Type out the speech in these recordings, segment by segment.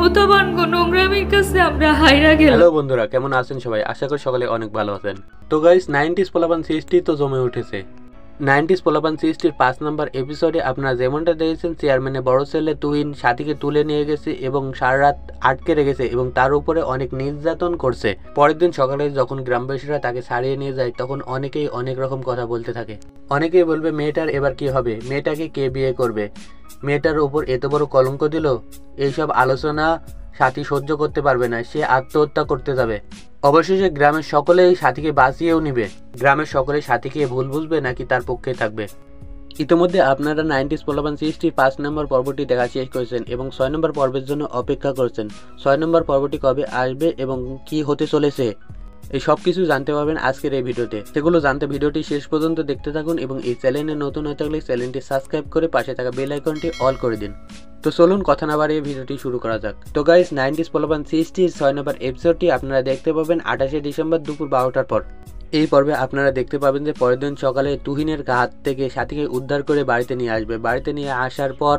মমতাবান নোংরামির কাছে আমরা হাইরা গেলাম। হ্যালো বন্ধুরা, কেমন আছেন সবাই? আশা করি সকালে অনেক ভালো আছেন। তো গাইস, 90s পোলাপান সৃষ্টি তো জমে উঠেছে। 90s পোলাপান সৃষ্টির 5 নম্বর এপিসোডে আপনারা যেমনটা দেখেছেন, চেয়ারম্যানের বড় ছেলে তুহিন সাথীকে তুলে নিয়ে গেছে এবং সারা রাত আটকে রেখেছে এবং তার উপরে অনেক নির্যাতন করছে। পরের দিন সকালে যখন গ্রামবাসীরা তাকে ছাড়িয়ে নিয়ে যায়, তখন অনেকেই অনেক রকম কথা বলতে থাকে। অনেকেই বলবে মেয়েটার এবার কি হবে, মেয়েটাকে কে বিয়ে করবে, মেয়েটার উপর এত বড় কলঙ্ক দিল। এইসব আলোচনা সাথী সহ্য করতে পারবে না, সে আত্মহত্যা করতে যাবে। অবশেষে গ্রামের সকলেই সাথীকে বাঁচিয়েও নিবে। গ্রামের সকলে সাথীকে ভুল বুঝবে নাকি তার পক্ষে থাকবে। ইতিমধ্যে আপনারা 90s পোলাপান সৃষ্টির 5 নম্বর পর্বটি দেখা শেষ করেছেন এবং 6 নম্বর পর্বের জন্য অপেক্ষা করছেন। 6 নম্বর পর্বটি কবে আসবে এবং কি হতে চলেছে, এই সব কিছু জানতে পারবেন আজকের এই ভিডিওতে। সেগুলো জানতে ভিডিওটি শেষ পর্যন্ত দেখতে থাকুন এবং এই চ্যানেলে নতুন হয়ে থাকলে চ্যানেলটি সাবস্ক্রাইব করে পাশে থাকা বেল আইকনটি অল করে দিন। তো চলুন কথা না বাড়িয়ে ভিডিওটি শুরু করা যাক। তো গাইস, 90s পোলাপান সৃষ্টির 6 নম্বর এপিসোডটি আপনারা দেখতে পাবেন 28শে ডিসেম্বর দুপুর 12টার পর। এই পর্বে আপনারা দেখতে পাবেন যে পরের দিন সকালে তুহিনের হাত থেকে সাথীকে উদ্ধার করে বাড়িতে নিয়ে আসবে। বাড়িতে নিয়ে আসার পর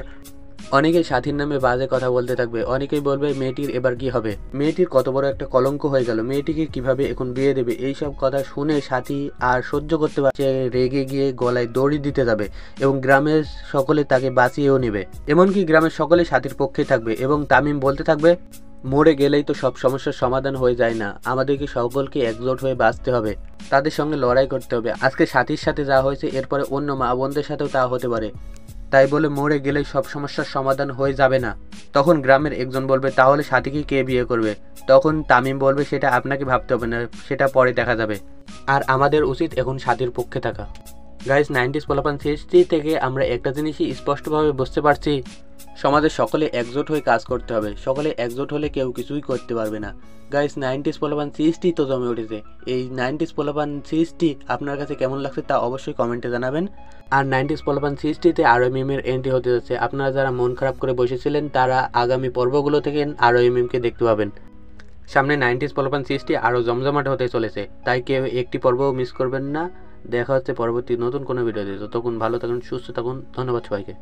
অনেকেই সাথীর নামে বাজে কথা বলতে থাকবে। অনেকেই বলবে মেয়েটির এবার কি হবে, মেয়েটির কত বড় একটা কলঙ্ক হয়ে গেল, মেয়েটিকে কিভাবে এখন বিয়ে দেবে। এইসব কথা শুনে সাথী আর সহ্য করতে পারছে, রেগে গিয়ে গলায় দড়ি দিতে যাবে এবং গ্রামের সকলে তাকে বাঁচিয়েও নেবে। এমনকি গ্রামের সকলে সাথীর পক্ষে থাকবে এবং তামিম বলতে থাকবে, মরে গেলেই তো সব সমস্যার সমাধান হয়ে যায় না, আমাদেরকে সকলকে একজোট হয়ে বাঁচতে হবে, তাদের সঙ্গে লড়াই করতে হবে। আজকে সাথীর সাথে যা হয়েছে এরপরে অন্য মা বোনদের সাথেও তা হতে পারে, তাই বলে মরে গেলেই সব সমস্যার সমাধান হয়ে যাবে না। তখন গ্রামের একজন বলবে, তাহলে সাথীকে কে বিয়ে করবে? তখন তামিম বলবে, সেটা আপনাকে ভাবতে হবে না, সেটা পরে দেখা যাবে, আর আমাদের উচিত এখন সাথীর পক্ষে থাকা। গাইস, 90s পোলাপান সৃষ্টি থেকে আমরা একটা জিনিসই স্পষ্টভাবে বুঝতে পারছি, সমাজের সকলে একজোট হয়ে কাজ করতে হবে। সকলে একজোট হলে কেউ কিছুই করতে পারবে না। গাইস, 90s পোলাপান সৃষ্টি তো জমে উঠেছে। এই 90s পোলাপান সৃষ্টি আপনার কাছে কেমন লাগছে তা অবশ্যই কমেন্টে জানাবেন। আর 90s পোলাপান সৃষ্টিতে আরও মিমের এন্ট্রি হতে যাচ্ছে। আপনারা যারা মন খারাপ করে বসেছিলেন তারা আগামী পর্বগুলো থেকে আরও মিমকে দেখতে পাবেন। সামনে 90s পোলাপান সৃষ্টি আরও জমজমাট হতে চলেছে, তাই কেউ একটি পর্বও মিস করবেন না। দেখা হচ্ছে পরবর্তী নতুন কোনো ভিডিওতে। ততক্ষণ ভালো থাকুন, সুস্থ থাকুন। ধন্যবাদ সবাইকে।